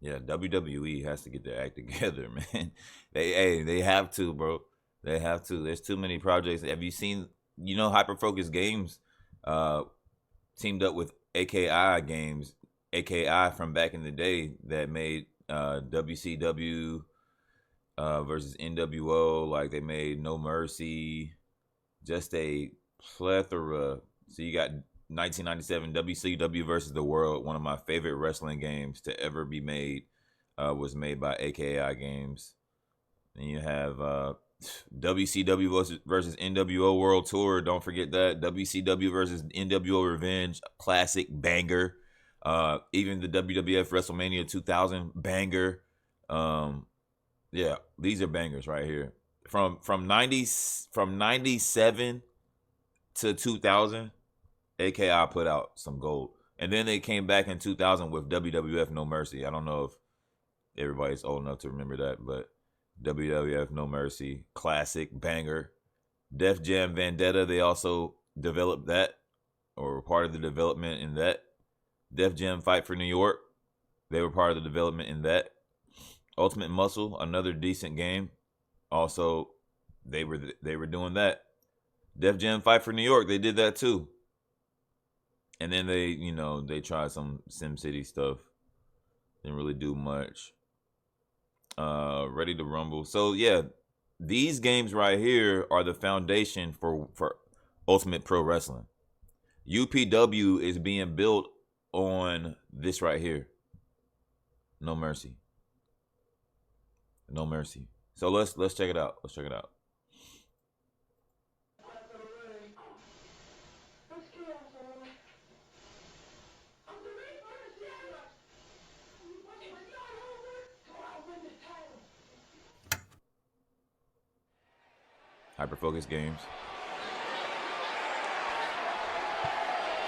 Yeah, WWE has to get their act together, man. They have to, bro. They have to. There's too many projects. Have you seen? You know, Hyper Focus Games uh, teamed up with AKI Games, AKI from back in the day that made WCW versus NWO. Like they made No Mercy, just a plethora. So you got 1997 WCW versus the World, one of my favorite wrestling games to ever be made, was made by AKI Games. And you have WCW versus NWO World Tour. Don't forget that. WCW versus NWO Revenge, classic banger. Even the WWF WrestleMania 2000 banger. Yeah, these are bangers right here. From 97 to 2000, AKI put out some gold. And then they came back in 2000 with WWF No Mercy. I don't know if everybody's old enough to remember that, but WWF No Mercy, classic banger. Def Jam Vendetta, they also developed that, or were part of the development in that. Def Jam Fight for New York, they were part of the development in that. Ultimate Muscle, another decent game. Also, they were doing that. Def Jam Fight for New York, they did that too. And then they tried some SimCity stuff. Didn't really do much. Ready to Rumble. So yeah, these games right here are the foundation for Ultimate Pro Wrestling. UPW is being built on this right here. No Mercy. No Mercy. So let's check it out. Let's check it out. Hyper Focus Games.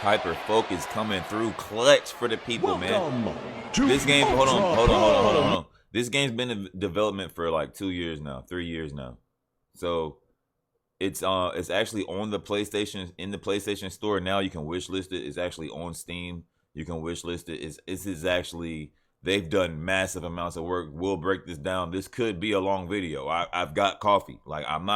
Hyper Focus coming through clutch for the people, man. This game, hold on. This game's been in development for like 2 years now, 3 years now. So it's actually on the PlayStation, in the PlayStation Store now. You can wish list it. It's actually on Steam. You can wish list it. It's actually, they've done massive amounts of work. We'll break this down. This could be a long video. I've got coffee. Like I'm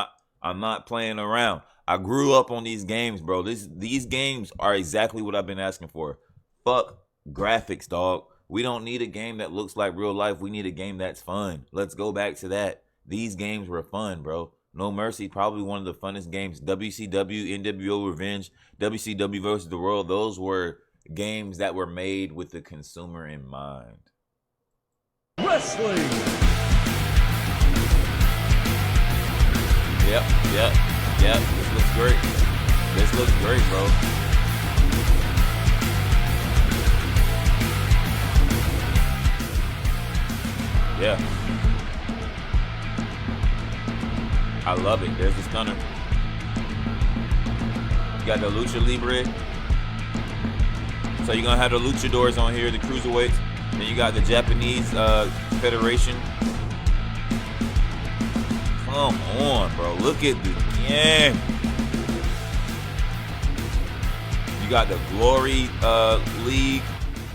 not playing around. I grew up on these games, bro. These games are exactly what I've been asking for. Fuck graphics, dog. We don't need a game that looks like real life. We need a game that's fun. Let's go back to that. These games were fun, bro. No Mercy, probably one of the funnest games. WCW, NWO Revenge, WCW versus the World. Those were games that were made with the consumer in mind. Wrestling. Yep. This looks great. This looks great, bro. Yeah. I love it. There's the stunner. You got the Lucha Libre. So you're going to have the luchadors on here, the cruiserweights. Then you got the Japanese Federation. Come on, bro. Look at the game. You got the Glory League,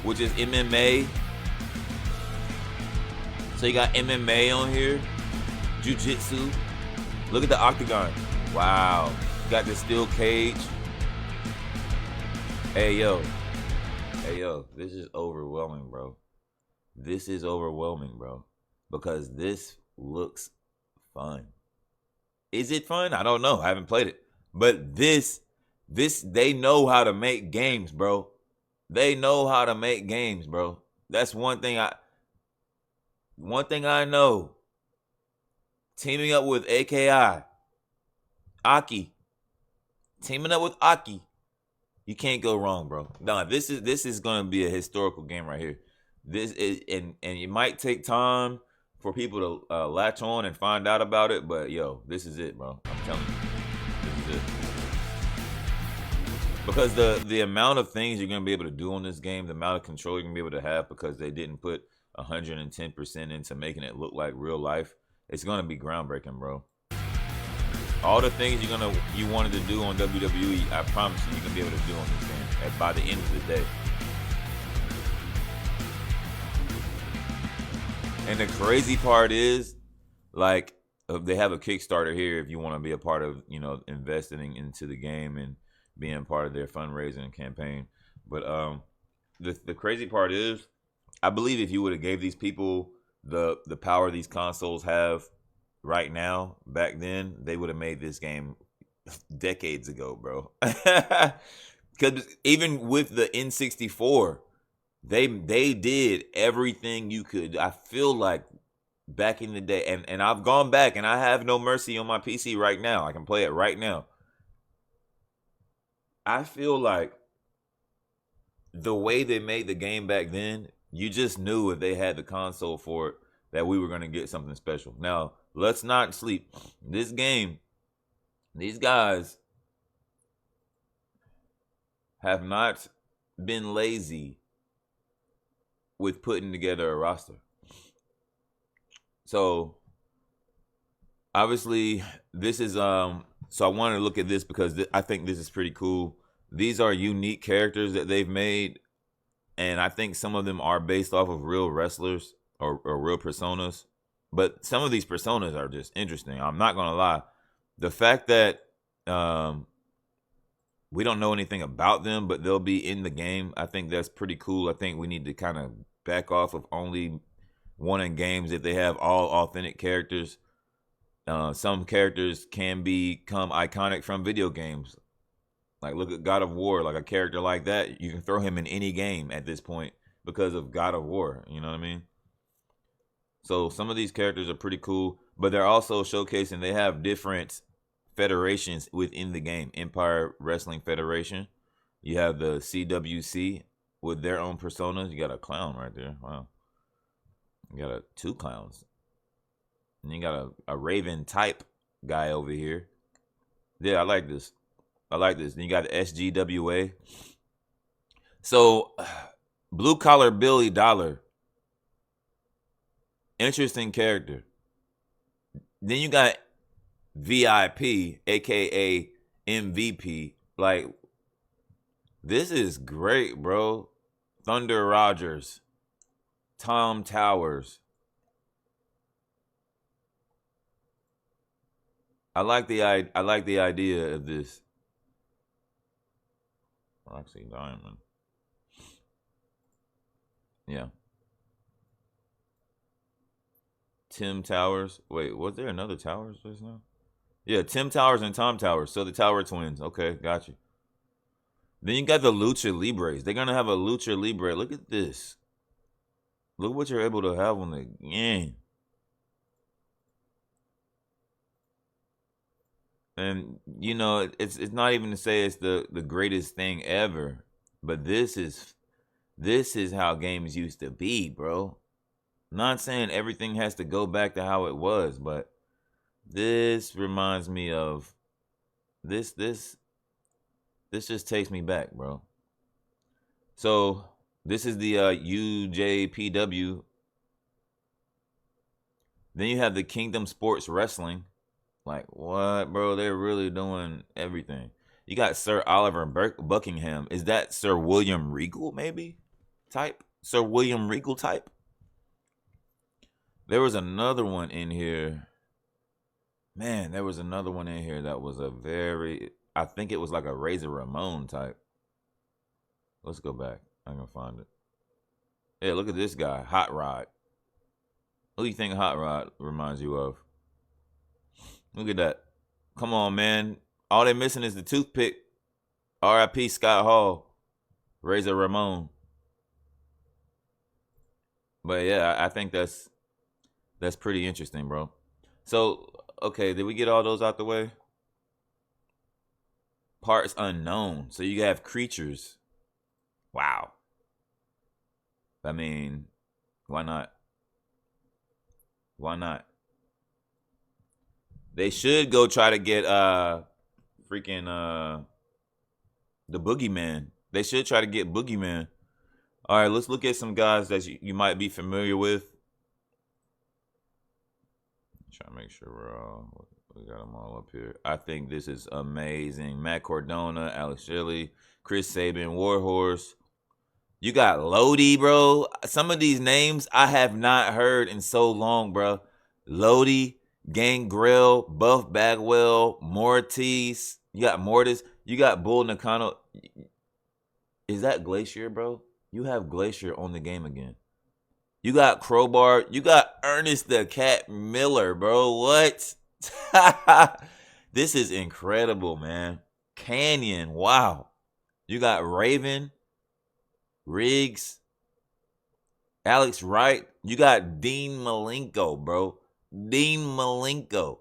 which is MMA. So you got MMA on here. Jiu-Jitsu. Look at the octagon. Wow. You got the steel cage. Hey, yo. This is overwhelming, bro. This is overwhelming, bro. Because this looks fun. Is it fun? I don't know. I haven't played it. But this, they know how to make games, bro. They know how to make games, bro. That's one thing I know. Teaming up with AKI. Aki. Teaming up with Aki. You can't go wrong, bro. No, this is gonna be a historical game right here. This is, and it might take time for people to latch on and find out about it, but yo, this is it, bro. I'm telling you, this is it. Because the amount of things you're gonna be able to do on this game, the amount of control you're gonna be able to have, because they didn't put 110% into making it look like real life, it's gonna be groundbreaking, bro. All the things you wanted to do on WWE, I promise you can be able to do on this game by the end of the day. And the crazy part is, like, they have a Kickstarter here if you want to be a part of, investing into the game and being part of their fundraising campaign. But the crazy part is, I believe if you would have gave these people the power these consoles have right now, back then, they would have made this game decades ago, bro. Because even with the N64, they did everything you could. I feel like back in the day, and I've gone back and I have No Mercy on my PC right now. I can play it right now. I feel like the way they made the game back then, you just knew if they had the console for it that we were going to get something special. Now, let's not sleep. This game, these guys have not been lazy with putting together a roster. So obviously this is so I want to look at this because I think this is pretty cool. These are unique characters that they've made, and I think some of them are based off of real wrestlers or real personas. But some of these personas are just interesting. I'm not gonna lie. The fact that we don't know anything about them, but they'll be in the game, I think that's pretty cool. I think we need to kind of back off of only wanting games if they have all authentic characters. Some characters can become iconic from video games. Like, look at God of War. Like, a character like that, you can throw him in any game at this point because of God of War. You know what I mean? So some of these characters are pretty cool, but they're also showcasing they have different federations within the game. Empire Wrestling Federation. You have the CWC with their own personas. You got a clown right there. Wow. You got two clowns. And you got a Raven type guy over here. Yeah, I like this. Then you got the SGWA. So, Blue Collar Billy Dollar. Interesting character. Then you got VIP, aka MVP. Like, this is great, bro. Thunder Rogers, Tom Towers. I like the idea of this. Roxy Diamond. Yeah. Tim Towers. Wait, was there another Towers just now? Yeah, Tim Towers and Tom Towers. So the Tower Twins. Okay, got you. Then you got the Lucha Libres. They're gonna have a Lucha Libre. Look at this. Look what you're able to have on the game. And it's not even to say it's the greatest thing ever, but this is how games used to be, bro. Not saying everything has to go back to how it was, but this reminds me of this just takes me back, bro. So this is the UJPW. Then you have the Kingdom Sports Wrestling. Like, what, bro? They're really doing everything. You got Sir Oliver Buckingham. Is that Sir William Regal, maybe? Type? Sir William Regal type? There was another one in here. Man, there was another one in here that was I think it was like a Razor Ramon type. Let's go back. I can find it. Yeah, look at this guy. Hot Rod. Who do you think Hot Rod reminds you of? Look at that. Come on, man. All they're missing is the toothpick. R.I.P. Scott Hall. Razor Ramon. But yeah, I think that's pretty interesting, bro. So, okay, did we get all those out the way? Parts unknown. So you have creatures. Wow. I mean, why not? Why not? They should go try to get freaking the Boogeyman. They should try to get Boogeyman. All right, let's look at some guys that you might be familiar with. Try to make sure we got them all up here. I think this is amazing. Matt Cardona, Alex Shelley, Chris Sabin, Warhorse. You got Lodi, bro. Some of these names I have not heard in so long, bro. Lodi, Gangrel, Buff Bagwell, Mortis. You got Mortis. You got Bull Nakano. Is that Glacier, bro? You have Glacier on the game again. You got Crowbar. You got Ernest the Cat Miller, bro. What? This is incredible, man. Canyon. Wow. You got Raven, Riggs, Alex Wright. You got Dean Malenko, bro. Dean Malenko.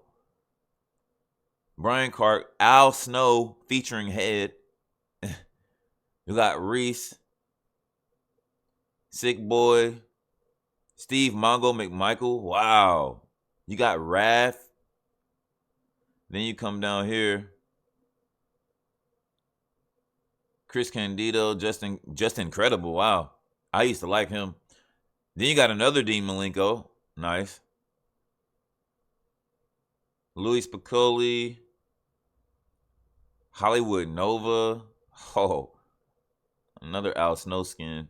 Brian Clark, Al Snow featuring Head. You got Reese, Sick Boy, Steve Mongo McMichael. Wow. You got Raph. Then you come down here. Chris Candido, just incredible. Wow. I used to like him. Then you got another Dean Malenko. Nice. Luis Piccoli. Hollywood Nova. Oh. Another Al Snowskin.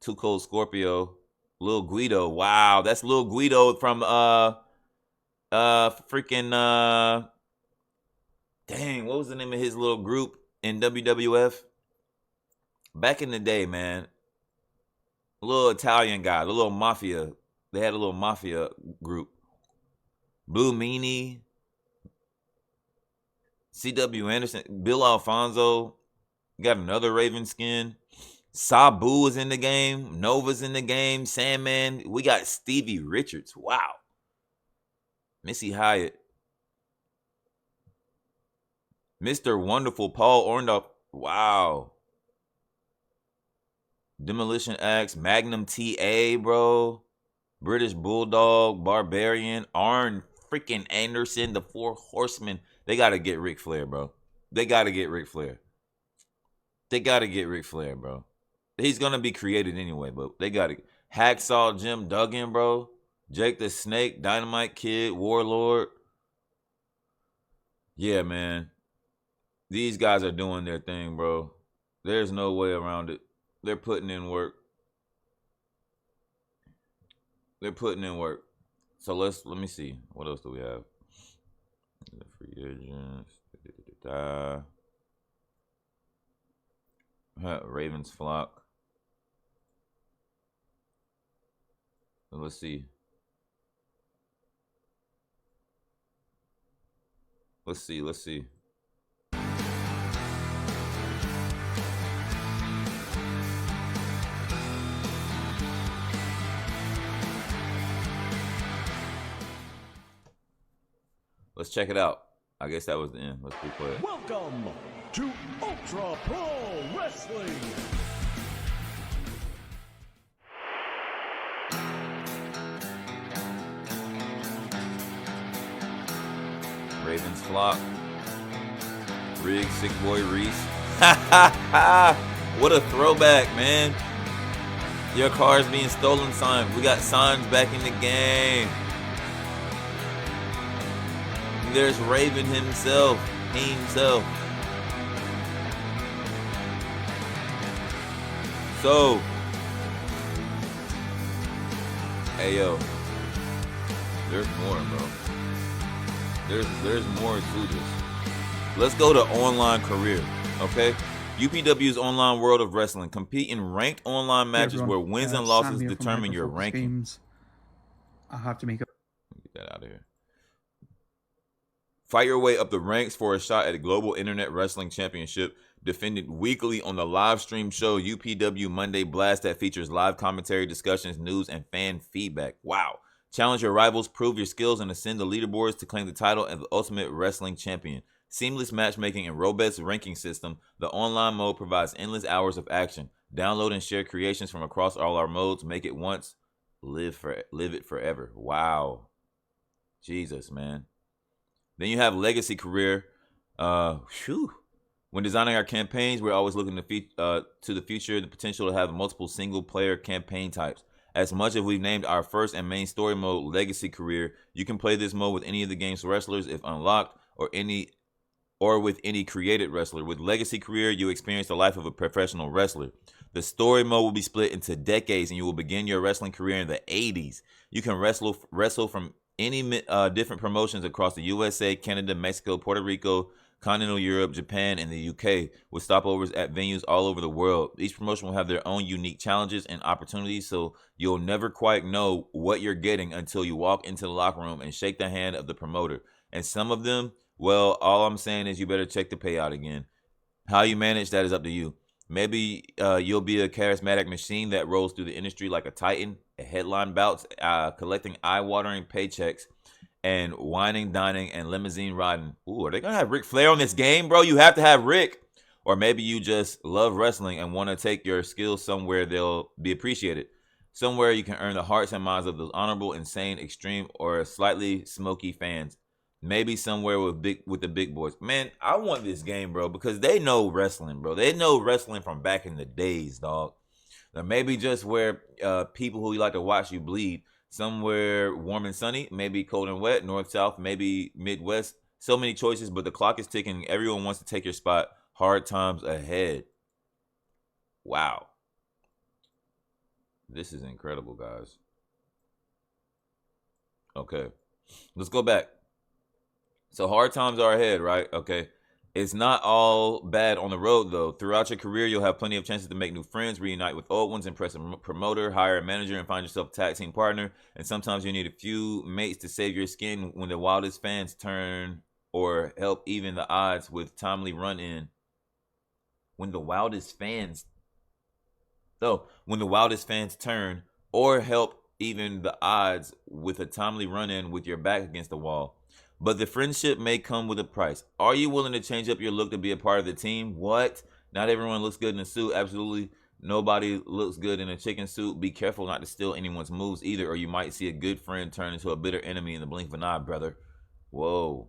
Too Cold Scorpio. Lil Guido. Wow. That's Lil Guido from freaking dang, what was the name of his little group in WWF? Back in the day, man. A little Italian guy, the little mafia. They had a little mafia group. Blue Meanie, C.W. Anderson, Bill Alfonso. Got another Raven skin. Sabu is in the game. Nova's in the game. Sandman. We got Stevie Richards. Wow. Missy Hyatt. Mr. Wonderful, Paul Orndorff. Wow. Demolition Axe, Magnum TA, bro. British Bulldog, Barbarian, Arn freaking Anderson, the Four Horsemen. They got to get Ric Flair, bro. They got to get Ric Flair. They got to get Ric Flair, bro. He's going to be created anyway, but they got to. Hacksaw Jim Duggan, bro. Jake the Snake, Dynamite Kid, Warlord. Yeah, man. These guys are doing their thing, bro. There's no way around it. They're putting in work. They're putting in work. So let me see. What else do we have? The free agents. Ravens flock. Let's see. Let's see. Let's check it out. I guess that was the end. Let's replay it. Welcome to Ultra Pro Wrestling. Ravens flock. Riggs, Sick Boy Reese. What a throwback, man. Your car's being stolen sign. We got signs back in the game. There's Raven himself. So, hey yo, there's more, bro. There's more to this. Let's go to online career, okay? UPW's online world of wrestling. Compete in ranked online matches where wins and losses determine your ranking. Games. I'll have to make a... Get that out of here. Fight your way up the ranks for a shot at a Global Internet Wrestling Championship, defended weekly on the live stream show UPW Monday Blast that features live commentary, discussions, news, and fan feedback. Wow. Challenge your rivals, prove your skills, and ascend the leaderboards to claim the title as the Ultimate Wrestling Champion. Seamless matchmaking and robust ranking system, the online mode provides endless hours of action. Download and share creations from across all our modes. Make it once, live it forever. Wow. Jesus, man. Then you have legacy career. When designing our campaigns, we're always looking to the future, the potential to have multiple single-player campaign types. As much as we've named our first and main story mode Legacy Career, you can play this mode with any of the game's wrestlers if unlocked, or with any created wrestler. With Legacy Career, you experience the life of a professional wrestler. The story mode will be split into decades, and you will begin your wrestling career in the 80s. You can wrestle from any different promotions across the USA, Canada, Mexico, Puerto Rico, continental Europe, Japan, and the UK, with stopovers at venues all over the world. Each promotion will have their own unique challenges and opportunities, so you'll never quite know what you're getting until you walk into the locker room and shake the hand of the promoter. And some of them, well, all I'm saying is you better check the payout again. How you manage that is up to you. Maybe you'll be a charismatic machine that rolls through the industry like a titan, a headline bouts, collecting eye-watering paychecks, and whining, dining, and limousine riding. Ooh, are they gonna have Ric Flair on this game, bro? You have to have Rick. Or maybe you just love wrestling and want to take your skills somewhere they'll be appreciated. Somewhere you can earn the hearts and minds of those honorable, insane, extreme, or slightly smoky fans. Maybe somewhere with the big boys. Man, I want this game, bro, because they know wrestling, bro. They know wrestling from back in the days, dog. Or maybe just where people who you like to watch you bleed. Somewhere warm and sunny, maybe cold and wet, north, south, maybe Midwest. So many choices, but the clock is ticking. Everyone wants to take your spot. Hard times ahead. Wow. This is incredible, guys. Okay. Let's go back. So hard times are ahead, right? Okay. It's not all bad on the road, though. Throughout your career, you'll have plenty of chances to make new friends, reunite with old ones, impress a promoter, hire a manager, and find yourself a tag team partner. And sometimes you need a few mates to save your skin when the wildest fans turn or help even the odds with timely run-in. When the wildest fans turn or help even the odds with a timely run-in with your back against the wall. But the friendship may come with a price. Are you willing to change up your look to be a part of the team? What? Not everyone looks good in a suit. Absolutely nobody looks good in a chicken suit. Be careful not to steal anyone's moves either, or you might see a good friend turn into a bitter enemy in the blink of an eye, brother. Whoa.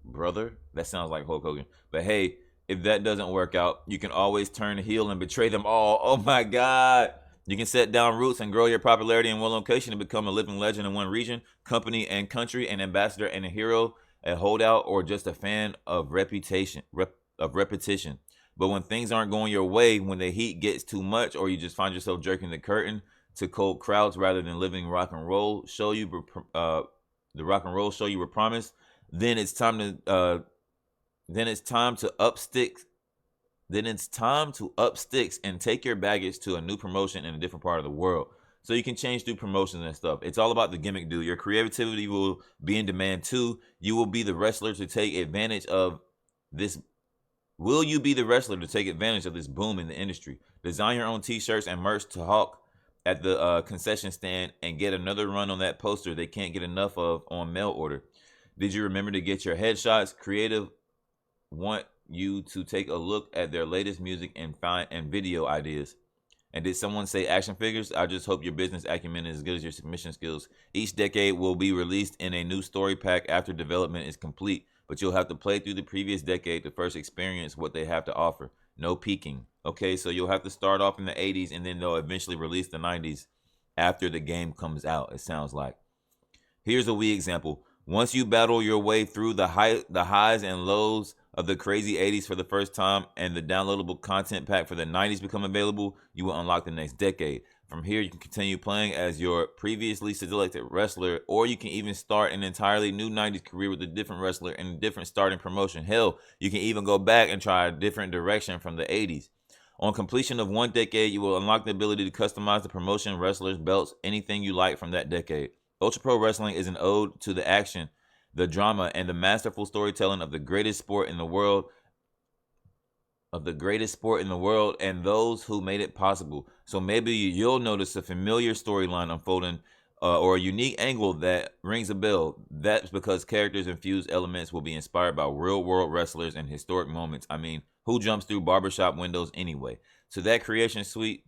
Brother? That sounds like Hulk Hogan. But hey, if that doesn't work out, you can always turn heel and betray them all. Oh my God. You can set down roots and grow your popularity in one location and become a living legend in one region, company, and country, an ambassador and a hero, a holdout, or just a fan of repetition. But when things aren't going your way, when the heat gets too much, or you just find yourself jerking the curtain to cold crowds rather than living rock and roll show you the rock and roll show you were promised, then it's time to up sticks. Then it's time to up sticks and take your baggage to a new promotion in a different part of the world. So you can change through promotions and stuff. It's all about the gimmick, dude. Your creativity will be in demand too. You will be the wrestler to take advantage of this. Will you be the wrestler to take advantage of this boom in the industry? Design your own t-shirts and merch to hawk at the concession stand and get another run on that poster they can't get enough of on mail order. Did you remember to get your headshots? Creative want you to take a look at their latest music and video ideas. And did someone say action figures? I just hope your business acumen is as good as your submission skills. Each decade will be released in a new story pack after development is complete, but you'll have to play through the previous decade to first experience what they have to offer. No peeking. Okay, so you'll have to start off in the 80s and then they'll eventually release the 90s after the game comes out, it sounds like. Here's a wee example. Once you battle your way through the highs and lows of the crazy 80s for the first time and the downloadable content pack for the 90s become available, you will unlock the next decade. From here, you can continue playing as your previously selected wrestler, or you can even start an entirely new 90s career with a different wrestler and a different starting promotion. Hell, you can even go back and try a different direction from the 80s. On completion of one decade, you will unlock the ability to customize the promotion, wrestlers, belts, anything you like from that decade. Ultra Pro Wrestling is an ode to the action, the drama, and the masterful storytelling of the greatest sport in the world, and those who made it possible. So maybe you'll notice a familiar storyline unfolding or a unique angle that rings a bell. That's because characters and fused elements will be inspired by real-world wrestlers and historic moments. I mean, who jumps through barbershop windows anyway? So that creation suite,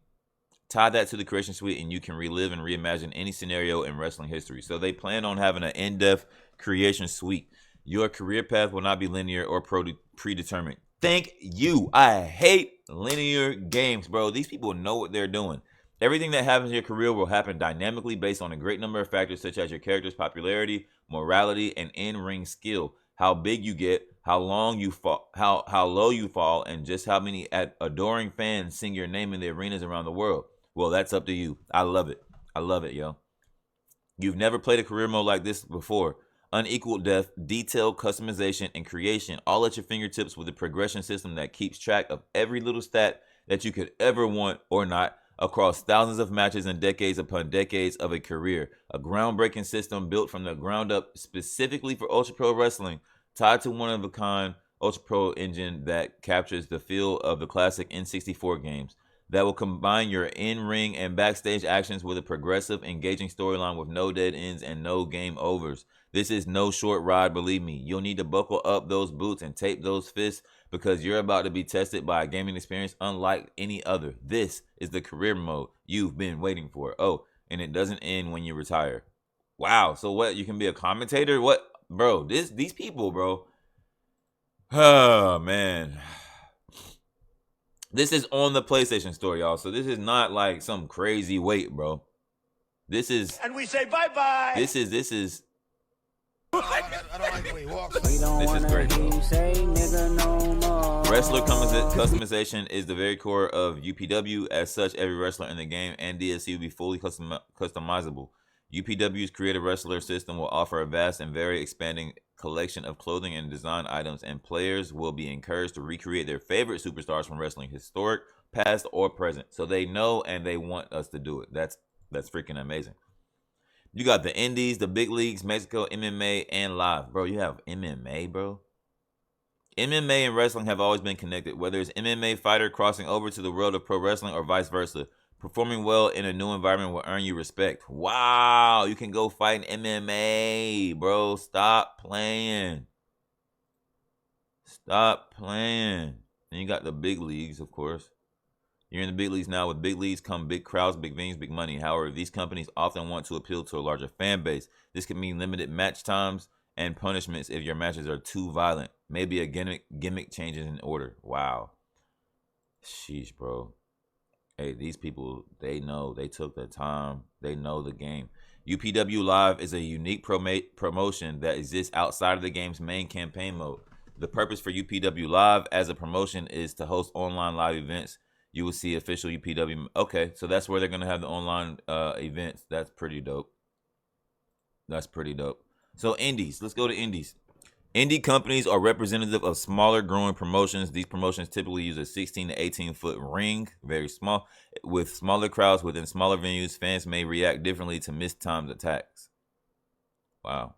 tie that to the creation suite, and you can relive and reimagine any scenario in wrestling history. So they plan on having an in-depth creation suite. Your career path will not be linear or predetermined. Thank you. I hate linear games, bro. These people know what they're doing. Everything that happens in your career will happen dynamically based on a great number of factors such as your character's popularity, morality, and in-ring skill. How big you get, how long you fall, how low you fall, and just how many adoring fans sing your name in the arenas around the world. Well, that's up to you. I love it. I love it, yo. You've never played a career mode like this before. Unequaled depth, detailed customization, and creation, all at your fingertips with a progression system that keeps track of every little stat that you could ever want or not across thousands of matches and decades upon decades of a career. A groundbreaking system built from the ground up specifically for Ultra Pro Wrestling, tied to one-of-a-kind Ultra Pro engine that captures the feel of the classic N64 games, that will combine your in-ring and backstage actions with a progressive, engaging storyline with no dead ends and no game overs. This is no short ride, believe me. You'll need to buckle up those boots and tape those fists because you're about to be tested by a gaming experience unlike any other. This is the career mode you've been waiting for. Oh, and it doesn't end when you retire. Wow, so what? You can be a commentator? What? Bro, these people, bro. Oh, man. This is on the PlayStation Store, y'all. So this is not like some crazy wait, bro. This is... And we say bye-bye. This is... I don't like the way he walks. This is great, bro. Wrestler customization is the very core of UPW. As such, every wrestler in the game and DLC will be fully customizable. UPW's Creative Wrestler system will offer a vast and very expanding collection of clothing and design items, and players will be encouraged to recreate their favorite superstars from wrestling, historic, past, or present. So they know and they want us to do it. That's freaking amazing. You got the indies, the big leagues, Mexico, MMA, and live. Bro, you have MMA, bro. MMA and wrestling have always been connected, whether it's MMA fighter crossing over to the world of pro wrestling or vice versa. Performing well in a new environment will earn you respect. Wow, you can go fight in MMA, bro. Stop playing. Stop playing. And you got the big leagues, of course. You're in the big leagues now. With big leagues come big crowds, big venues, big money. However, these companies often want to appeal to a larger fan base. This can mean limited match times and punishments if your matches are too violent. Maybe a gimmick changes in order. Wow. Sheesh, bro. Hey, these people, they know. They took their time. They know the game. UPW Live is a unique promotion that exists outside of the game's main campaign mode. The purpose for UPW Live as a promotion is to host online live events. You will see official UPW. Okay, so that's where they're going to have the online events. That's pretty dope. That's pretty dope. So indies. Let's go to indies. Indie companies are representative of smaller growing promotions. These promotions typically use a 16 to 18 foot ring, very small. With smaller crowds within smaller venues, fans may react differently to mistimed attacks. Wow.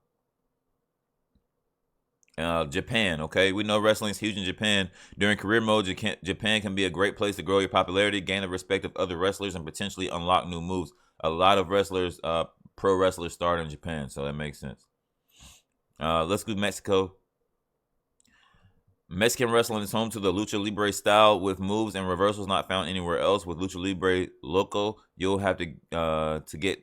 Japan, okay? We know wrestling is huge in Japan. During career mode, Japan can be a great place to grow your popularity, gain the respect of other wrestlers, and potentially unlock new moves. A lot of wrestlers, pro wrestlers start in Japan, so that makes sense. Let's go to Mexico. Mexican wrestling is home to the Lucha Libre style with moves and reversals not found anywhere else. With Lucha Libre Loco, you'll have to get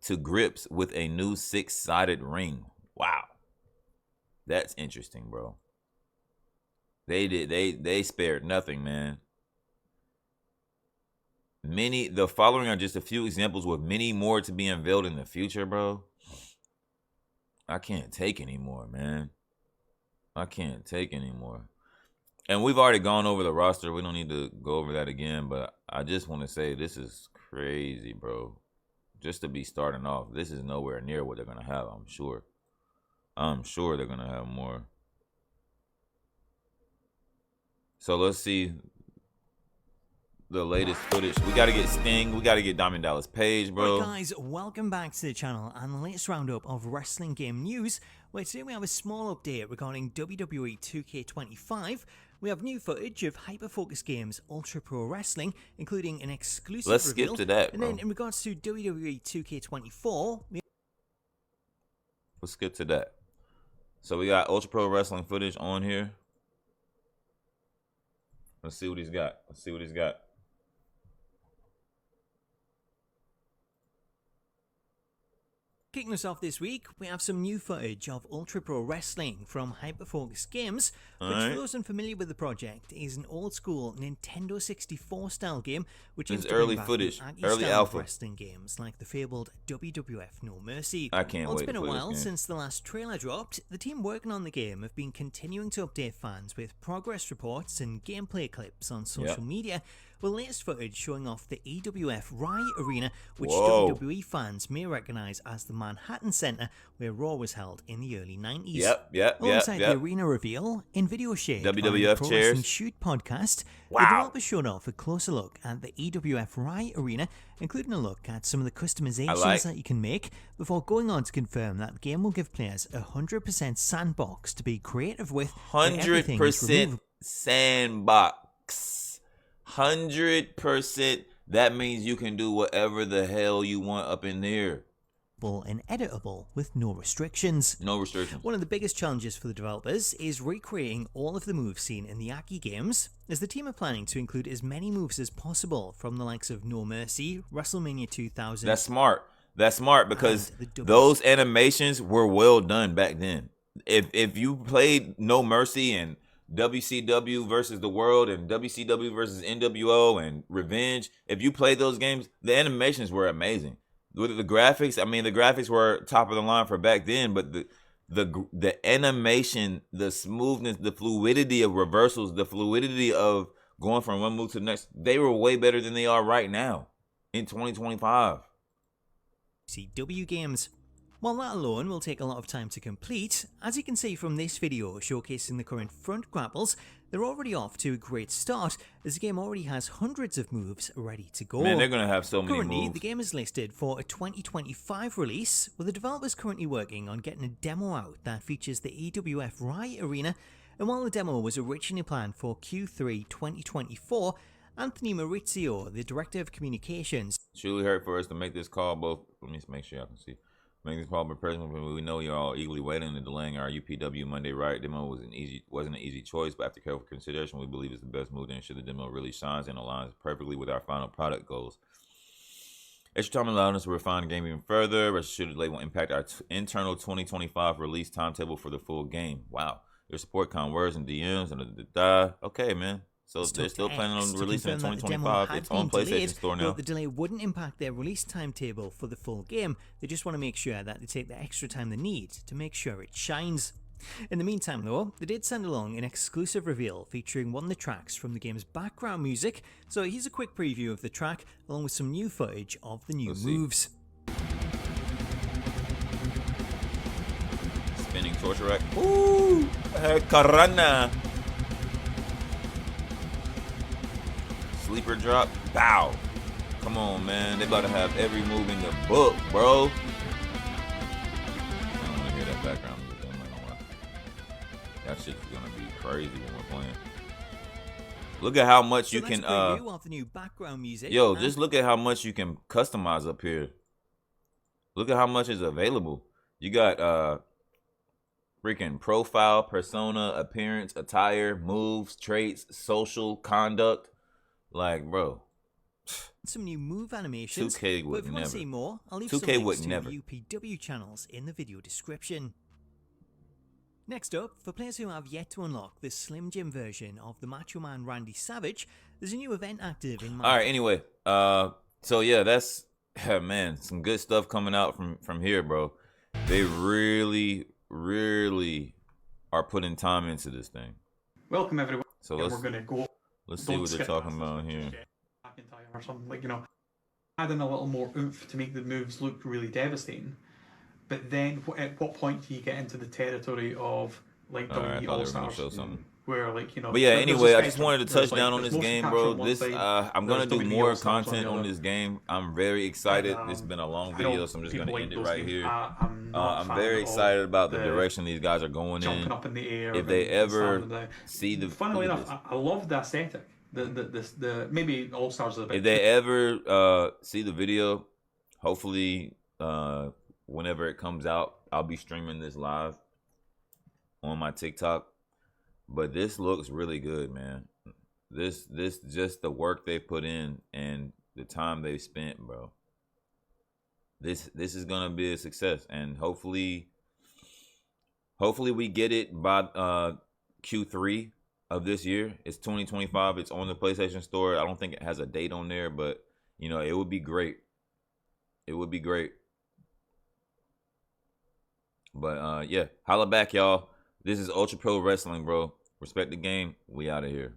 to grips with a new 6-sided ring. Wow. That's interesting, bro. They spared nothing, man. The following are just a few examples with many more to be unveiled in the future, bro. I can't take anymore, man. I can't take anymore. And we've already gone over the roster. We don't need to go over that again, but I just want to say this is crazy, bro. Just to be starting off, this is nowhere near what they're going to have, I'm sure. I'm sure they're going to have more. So let's see the latest footage. We got to get Sting. We got to get Diamond Dallas Page, bro. Right, guys, welcome back to the channel and the latest roundup of wrestling game news, where today we have a small update regarding WWE 2K25. We have new footage of hyper-focus games Ultra Pro Wrestling, including an exclusive Let's reveal. skip to that, and bro. then in regards to WWE 2K24, Let's skip to that. So we got Ultra Pro Wrestling footage on here. Let's see what he's got. Let's see what he's got. Kicking us off this week, we have some new footage of Ultra Pro Wrestling from Hyperfocus Games, which for those unfamiliar with the project is an old school Nintendo 64 style game which is early footage, early alpha wrestling games like the fabled WWF No Mercy. I can't wait. It's been a while since the last trailer dropped. The team working on the game have been continuing to update fans with progress reports and gameplay clips on social media, with latest footage showing off the EWF Rye Arena, which WWE fans may recognise as the Manhattan Center, where Raw was held in the early 90s. Alongside the arena reveal, in video shade WWF on the Pro chairs. Wrestling Shoot podcast, the developers showed off a closer look at the EWF Rye Arena, including a look at some of the customizations that you can make, before going on to confirm that the game will give players 100% sandbox to be creative with. 100% sandbox. 100%. That means you can do whatever the hell you want up in there. And editable with no restrictions. No restrictions. One of the biggest challenges for the developers is recreating all of the moves seen in the Aki games, as the team are planning to include as many moves as possible from the likes of No Mercy, WrestleMania 2000. That's smart. That's smart because those animations were well done back then. If you played No Mercy and WCW versus the World and WCW versus NWO and Revenge, if you played those games, the animations were amazing. With the graphics, I mean, the graphics were top of the line for back then, but the animation, the smoothness, the fluidity of reversals, the fluidity of going from one move to the next, they were way better than they are right now in 2025. CW games. While that alone will take a lot of time to complete, as you can see from this video showcasing the current front grapples, they're already off to a great start, as the game already has hundreds of moves ready to go. Man, they're going to have so many Currently, moves. the game is listed for a 2025 release, with the developers currently working on getting a demo out that features the EWF Rye Arena, and while the demo was originally planned for Q3 2024, Anthony Maurizio, the Director of Communications, Truly hurt for us to make this call, both. Let me make sure y'all can see. Make this call, but personally, we know you're all eagerly waiting and delaying our UPW Monday Riot demo wasn't an easy choice, but after careful consideration, we believe it's the best move to ensure the demo really shines and aligns perfectly with our final product goals. Extra time allowed us to refine the game even further. Rest assured, the delay will impact our internal 2025 release timetable for the full game. Wow, there's support converts and DMs and okay, man. So they're still planning on releasing in 2025. It's on PlayStation Store now. The delay wouldn't impact their release timetable for the full game. They just want to make sure that they take the extra time they need to make sure it shines. In the meantime, though, they did send along an exclusive reveal featuring one of the tracks from the game's background music. So here's a quick preview of the track, along with some new footage of the new moves. Spinning torture rack. Ooh, Karana. Sleeper drop. Bow. Come on, man. They about to have every move in the book, bro. I don't want to hear that background music. I'm not gonna lie. That shit's gonna be crazy when we're playing. Look at how much you can of the new background music. Yo, just look at how much you can customize up here. Look at how much is available. You got freaking profile, persona, appearance, attire, moves, traits, social, conduct. Like, bro. Some new move animations. 2K would but if you never. want to see more, I'll leave 2K some links would to never. UPW channels in the video description. Next up, for players who have yet to unlock the Slim Jim version of the Macho Man Randy Savage, there's a new event active in Alright, anyway. So yeah, that's man, some good stuff coming out from here, bro. They really are putting time into this thing. Welcome everyone. So we're gonna go. Let's see what they're talking about here. Or something, like, adding a little more oomph to make the moves look really devastating. But then, at what point do you get into the territory of like WWE All Stars, where But yeah, anyway, I just wanted to touch down on this game, bro. This I'm gonna do more content on this game. I'm very excited. It's been a long video, so I'm just gonna end it right here. I'm very excited about the direction these guys are going in. Up in the air. If they ever see the, funnily enough, I love the aesthetic. The maybe All Stars are the best. If they ever see the video, hopefully whenever it comes out, I'll be streaming this live on my TikTok. But this looks really good, man. This just the work they put in and the time they spent, bro. this is gonna be a success, and hopefully we get it by Q3 of this year. It's 2025. It's on the PlayStation Store. I don't think it has a date on there, but you know, it would be great. It would be great. But yeah, holla back, y'all. This is Ultra Pro Wrestling, bro. Respect the game. We out of here.